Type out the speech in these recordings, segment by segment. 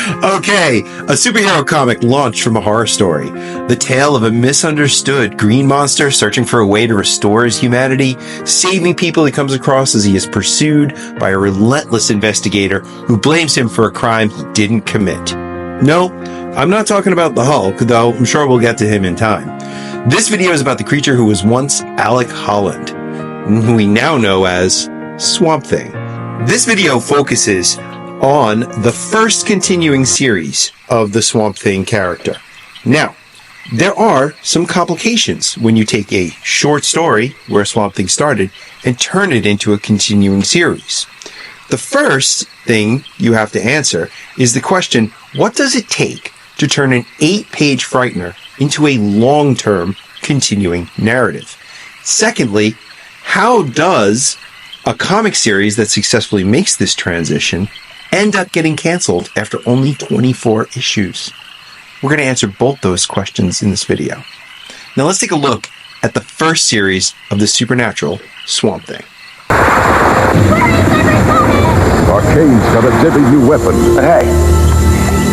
Okay, a superhero comic launched from a horror story. The tale of a misunderstood green monster searching for a way to restore his humanity, saving people he comes across as he is pursued by a relentless investigator who blames him for a crime he didn't commit. No, I'm not talking about the Hulk, though I'm sure we'll get to him in time. This video is about the creature who was once Alec Holland, who we now know as Swamp Thing. This video focuses on the first continuing series of the Swamp Thing character. Now, there are some complications when you take a short story where Swamp Thing started and turn it into a continuing series. The first thing you have to answer is the question, what does it take to turn an 8-page frightener into a long-term continuing narrative? Secondly, how does a comic series that successfully makes this transition end up getting canceled after only 24 issues? We're going to answer both those questions in this video. Now let's take a look at the first series of the supernatural Swamp Thing. Arcane's got a deadly new weapon. But hey,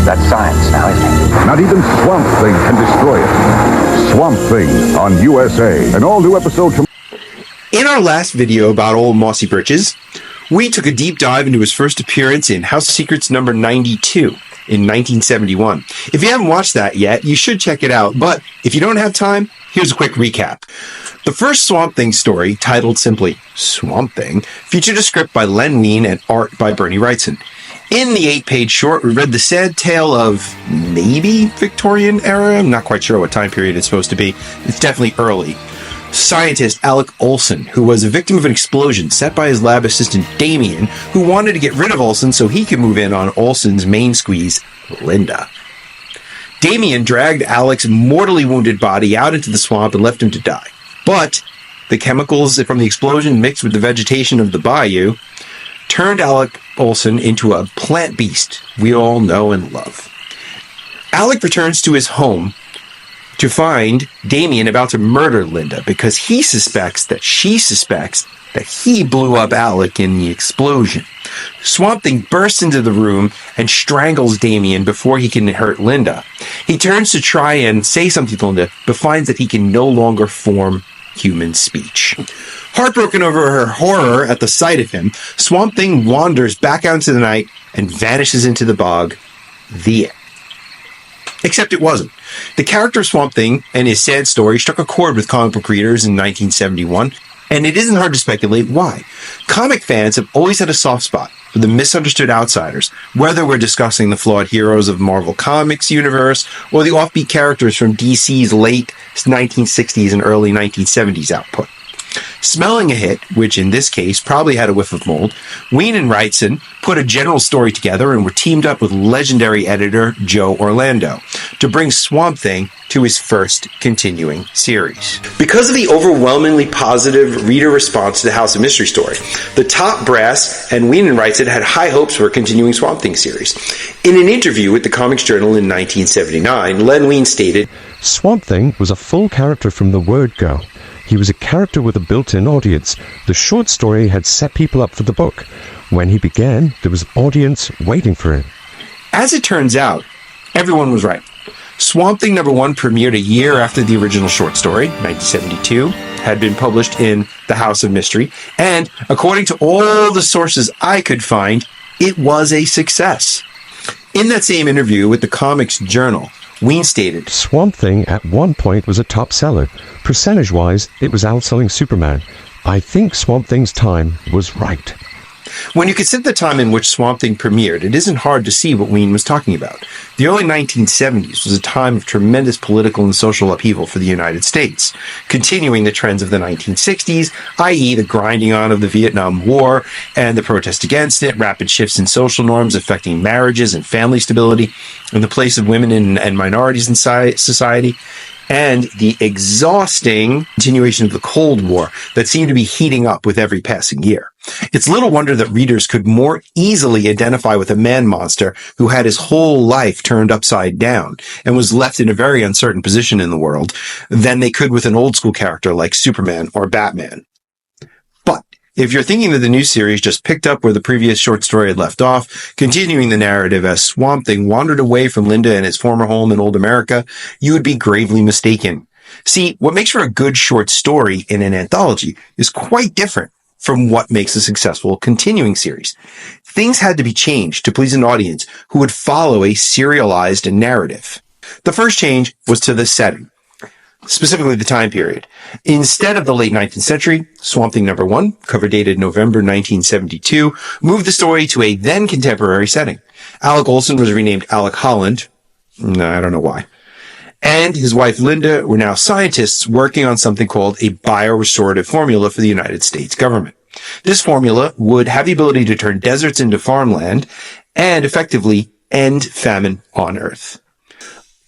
that's science now, isn't it? Not even Swamp Thing can destroy it. Swamp Thing on USA. An all-new episode tomorrow. In our last video about old Mossy Britches, we took a deep dive into his first appearance in House of Secrets number 92 in 1971. If you haven't watched that yet, you should check it out. But if you don't have time, here's a quick recap. The first Swamp Thing story, titled simply Swamp Thing, featured a script by Len Wein and art by Bernie Wrightson. In the 8-page short, we read the sad tale of maybe Victorian era. I'm not quite sure what time period it's supposed to be. It's definitely early. Scientist Alec Olson, who was a victim of an explosion set by his lab assistant Damien, who wanted to get rid of Olson so he could move in on Olson's main squeeze, Linda. Damien dragged Alec's mortally wounded body out into the swamp and left him to die. But the chemicals from the explosion mixed with the vegetation of the bayou turned Alec Olson into a plant beast we all know and love. Alec returns to his home to find Damien about to murder Linda because he suspects that she suspects that he blew up Alec in the explosion. Swamp Thing bursts into the room and strangles Damien before he can hurt Linda. He turns to try and say something to Linda, but finds that he can no longer form human speech. Heartbroken over her horror at the sight of him, Swamp Thing wanders back out into the night and vanishes into the bog. The end. Except it wasn't. The character Swamp Thing and his sad story struck a chord with comic book readers in 1971, and it isn't hard to speculate why. Comic fans have always had a soft spot for the misunderstood outsiders, whether we're discussing the flawed heroes of Marvel Comics universe or the offbeat characters from DC's late 1960s and early 1970s output. Smelling a hit, which in this case probably had a whiff of mold, Wein and Wrightson put a general story together and were teamed up with legendary editor Joe Orlando to bring Swamp Thing to his first continuing series. Because of the overwhelmingly positive reader response to the House of Mystery story, the top brass and Wein and Wrightson had high hopes for a continuing Swamp Thing series. In an interview with the Comics Journal in 1979, Len Wein stated, "Swamp Thing was a full character from the word go. He was a character with a built-in audience. The short story had set people up for the book. When he began, there was an audience waiting for him." As it turns out, everyone was right. Swamp Thing number 1 premiered a year after the original short story, 1972, had been published in the House of Mystery, and according to all the sources I could find, it was a success. In that same interview with the Comics Journal, Wein stated, "Swamp Thing at one point was a top seller. Percentage-wise, it was outselling Superman. I think Swamp Thing's time was right." When you consider the time in which Swamp Thing premiered, it isn't hard to see what Wein was talking about. The early 1970s was a time of tremendous political and social upheaval for the United States, continuing the trends of the 1960s, i.e. the grinding on of the Vietnam War and the protest against it, rapid shifts in social norms affecting marriages and family stability, and the place of women and minorities in society, and the exhausting continuation of the Cold War that seemed to be heating up with every passing year. It's little wonder that readers could more easily identify with a man-monster who had his whole life turned upside down and was left in a very uncertain position in the world than they could with an old-school character like Superman or Batman. But If you're thinking that the new series just picked up where the previous short story had left off, continuing the narrative as Swamp Thing wandered away from Linda and his former home in old America, you would be gravely mistaken. See, what makes for a good short story in an anthology is quite different from what makes a successful continuing series. Things had to be changed to please an audience who would follow a serialized narrative. The first change was to the setting, specifically the time period. Instead of the late 19th century, Swamp Thing number 1, cover dated November 1972, moved the story to a then contemporary setting. Alec Olson was renamed Alec Holland. No, I don't know why. And his wife Linda were now scientists working on something called a biorestorative formula for the United States government. This formula would have the ability to turn deserts into farmland and effectively end famine on Earth.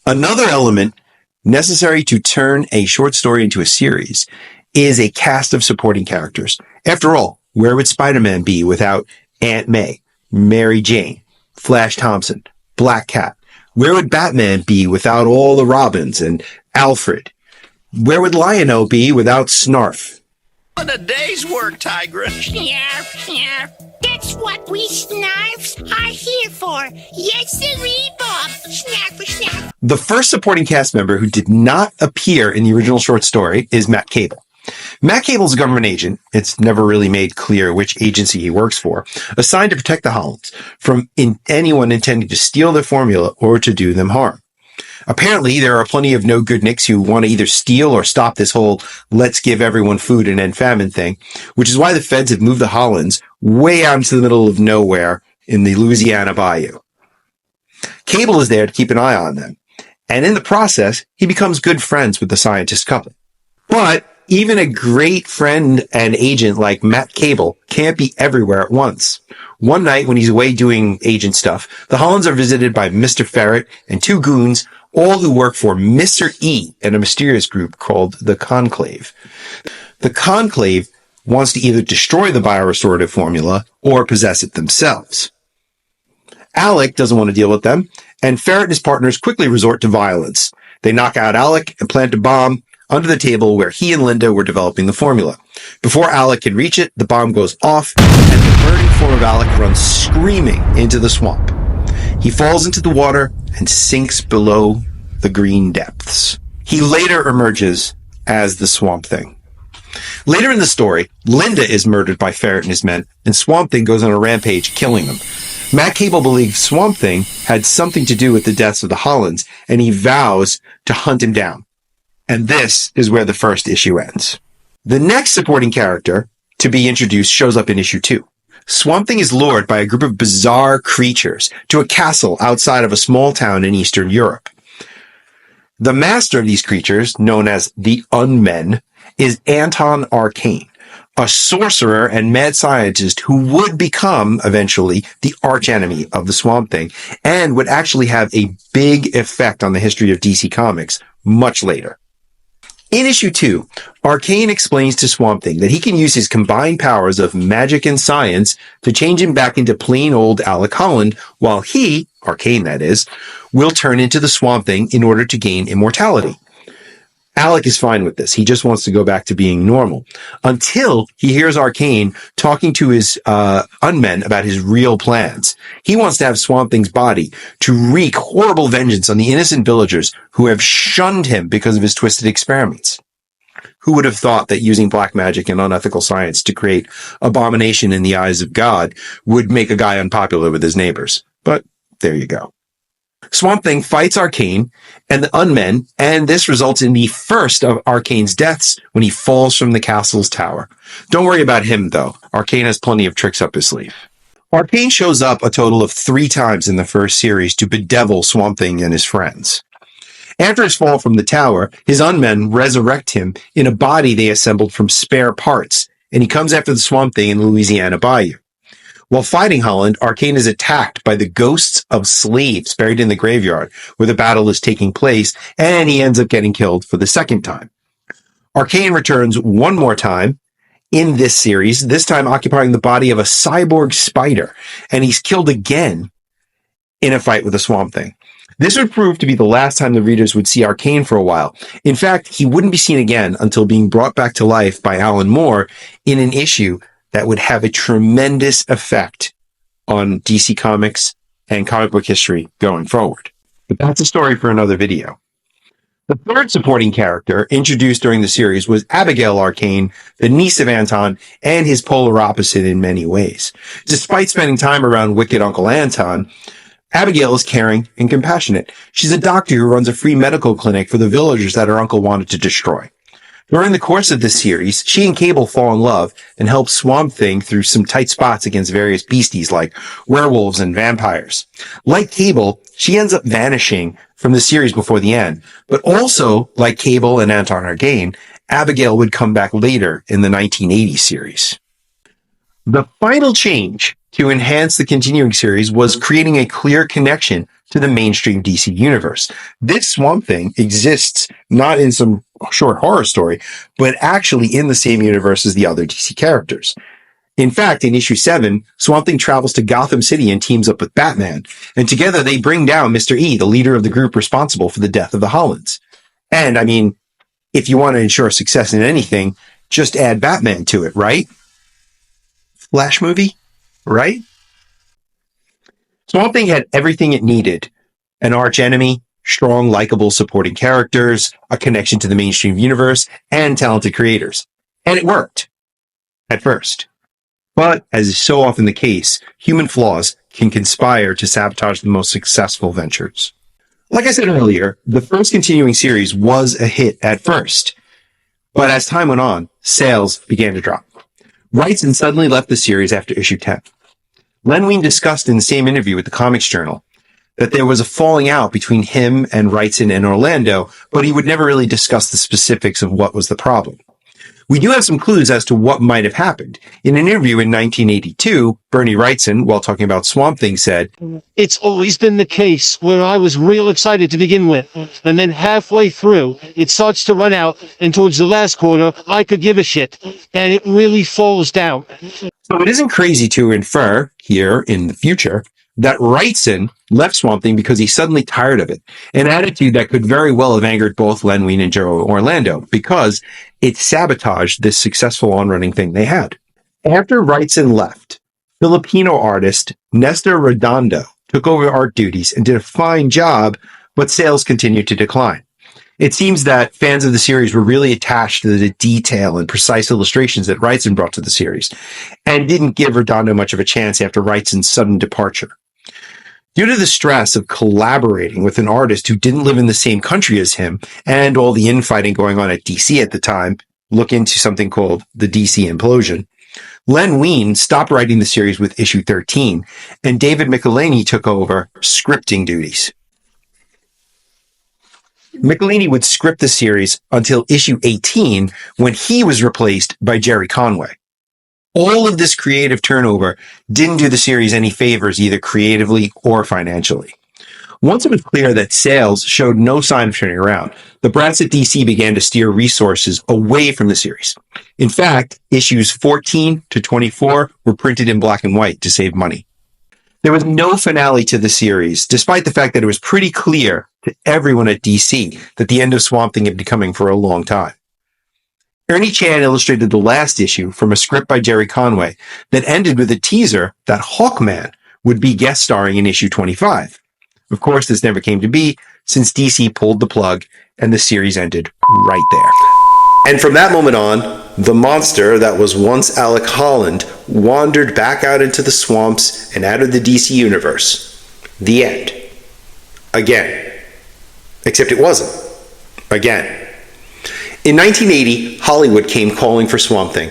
Another element necessary to turn a short story into a series is a cast of supporting characters. After all, where would Spider-Man be without Aunt May, Mary Jane, Flash Thompson, Black Cat? Where would Batman be without all the Robins and Alfred? Where would Lion-O be without Snarf? What a day's work, Tigra. Snarf, snarf. That's what we snarfs are here for. Yes, sirree, Bob. Snarf, snarf. The first supporting cast member who did not appear in the original short story is Matt Cable. Matt Cable is a government agent. It's never really made clear which agency he works for, assigned to protect the Hollands from anyone intending to steal their formula or to do them harm. Apparently, there are plenty of no-good-nicks who want to either steal or stop this whole let's give everyone food and end famine thing, which is why the feds have moved the Hollands way out into the middle of nowhere in the Louisiana bayou. Cable is there to keep an eye on them, and in the process, he becomes good friends with the scientist couple. But even a great friend and agent like Matt Cable can't be everywhere at once. One night when he's away doing agent stuff, the Hollands are visited by Mr. Ferret and two goons, all who work for Mr. E and a mysterious group called the Conclave. The Conclave wants to either destroy the biorestorative formula or possess it themselves. Alec doesn't want to deal with them, and Ferret and his partners quickly resort to violence. They knock out Alec and plant a bomb under the table where he and Linda were developing the formula. Before Alec can reach it, the bomb goes off, and the burning form of Alec runs screaming into the swamp. He falls into the water and sinks below the green depths. He later emerges as the Swamp Thing. Later in the story, Linda is murdered by Ferret and his men, and Swamp Thing goes on a rampage, killing them. Matt Cable believes Swamp Thing had something to do with the deaths of the Hollands, and he vows to hunt him down. And this is where the first issue ends. The next supporting character to be introduced shows up in issue 2. Swamp Thing is lured by a group of bizarre creatures to a castle outside of a small town in Eastern Europe. The master of these creatures, known as the Unmen, is Anton Arcane, a sorcerer and mad scientist who would become, eventually, the archenemy of the Swamp Thing, and would actually have a big effect on the history of DC Comics much later. In issue 2, Arcane explains to Swamp Thing that he can use his combined powers of magic and science to change him back into plain old Alec Holland, while he, Arcane that is, will turn into the Swamp Thing in order to gain immortality. Alec is fine with this. He just wants to go back to being normal until he hears Arcane talking to his unmen about his real plans. He wants to have Swamp Thing's body to wreak horrible vengeance on the innocent villagers who have shunned him because of his twisted experiments. Who would have thought that using black magic and unethical science to create abomination in the eyes of God would make a guy unpopular with his neighbors? But there you go. Swamp Thing fights Arcane and the Unmen, and this results in the first of Arcane's deaths when he falls from the castle's tower. Don't worry about him, though. Arcane has plenty of tricks up his sleeve. Arcane shows up a total of 3 times in the first series to bedevil Swamp Thing and his friends. After his fall from the tower, his Unmen resurrect him in a body they assembled from spare parts, and he comes after the Swamp Thing in the Louisiana bayou. While fighting Holland, Arcane is attacked by the ghosts of slaves buried in the graveyard where the battle is taking place, and he ends up getting killed for the second time. Arcane returns one more time in this series, this time occupying the body of a cyborg spider, and he's killed again in a fight with the Swamp Thing. This would prove to be the last time the readers would see Arcane for a while. In fact, he wouldn't be seen again until being brought back to life by Alan Moore in an issue that would have a tremendous effect on DC Comics and comic book history going forward. But that's a story for another video. The third supporting character introduced during the series was Abigail Arcane, the niece of Anton and his polar opposite in many ways. Despite spending time around wicked Uncle Anton, Abigail is caring and compassionate. She's a doctor who runs a free medical clinic for the villagers that her uncle wanted to destroy. During the course of this series, she and Cable fall in love and help Swamp Thing through some tight spots against various beasties like werewolves and vampires. Like Cable, she ends up vanishing from the series before the end, but also, like Cable and Anton Arcane, Abigail would come back later in the 1980 series. The final change to enhance the continuing series was creating a clear connection to the mainstream DC universe. This Swamp Thing exists not in some short horror story, but actually in the same universe as the other DC characters. In fact, in issue 7, Swamp Thing travels to Gotham City and teams up with Batman, and together they bring down Mr. E, the leader of the group responsible for the death of the Hollands. And, I mean, if you want to ensure success in anything, just add Batman to it, right? Flash movie, right? Swamp Thing had everything it needed. An arch enemy, strong, likable, supporting characters, a connection to the mainstream universe, and talented creators. And it worked. At first. But, as is so often the case, human flaws can conspire to sabotage the most successful ventures. Like I said earlier, the first continuing series was a hit at first. But as time went on, sales began to drop. Wrightson suddenly left the series after issue 10. Len Wein discussed in the same interview with the Comics Journal that there was a falling out between him and Wrightson and Orlando, but he would never really discuss the specifics of what was the problem. We do have some clues as to what might have happened. In an interview in 1982, Bernie Wrightson, while talking about Swamp Thing, said, "It's always been the case where I was real excited to begin with, and then halfway through, it starts to run out, and towards the last quarter, I could give a shit, and it really falls down." So it isn't crazy to infer, here in the future, that Wrightson left Swamp Thing because he's suddenly tired of it, an attitude that could very well have angered both Len Wein and Joe Orlando, because it sabotaged this successful on-running thing they had. After Wrightson left, Filipino artist Nestor Redondo took over art duties and did a fine job, but sales continued to decline. It seems that fans of the series were really attached to the detail and precise illustrations that Wrightson brought to the series, and didn't give Redondo much of a chance after Wrightson's sudden departure. Due to the stress of collaborating with an artist who didn't live in the same country as him, and all the infighting going on at DC at the time, look into something called the DC implosion, Len Wein stopped writing the series with issue 13, and David Michelinie took over scripting duties. Michelinie would script the series until issue 18, when he was replaced by Jerry Conway. All of this creative turnover didn't do the series any favors, either creatively or financially. Once it was clear that sales showed no sign of turning around, the brats at DC began to steer resources away from the series. In fact, issues 14 to 24 were printed in black and white to save money. There was no finale to the series, despite the fact that it was pretty clear to everyone at DC that the end of Swamp Thing had been coming for a long time. Ernie Chan illustrated the last issue from a script by Jerry Conway that ended with a teaser that Hawkman would be guest starring in issue 25. Of course, this never came to be, since DC pulled the plug and the series ended right there. And from that moment on, the monster that was once Alec Holland wandered back out into the swamps and out of the DC universe. The end. Again. Except it wasn't. Again. In 1980, Hollywood came calling for Swamp Thing,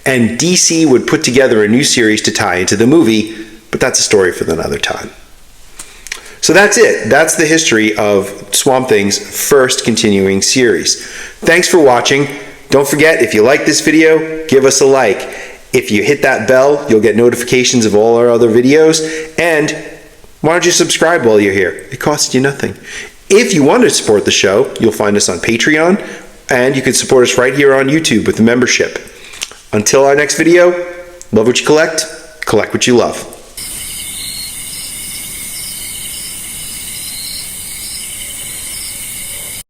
and DC would put together a new series to tie into the movie, but that's a story for another time. So that's it. That's the history of Swamp Thing's first continuing series. Thanks for watching. Don't forget, if you like this video, give us a like. If you hit that bell, you'll get notifications of all our other videos. And why don't you subscribe while you're here? It costs you nothing. If you want to support the show, you'll find us on Patreon, and you can support us right here on YouTube with a membership. Until our next video, love what you collect what you love.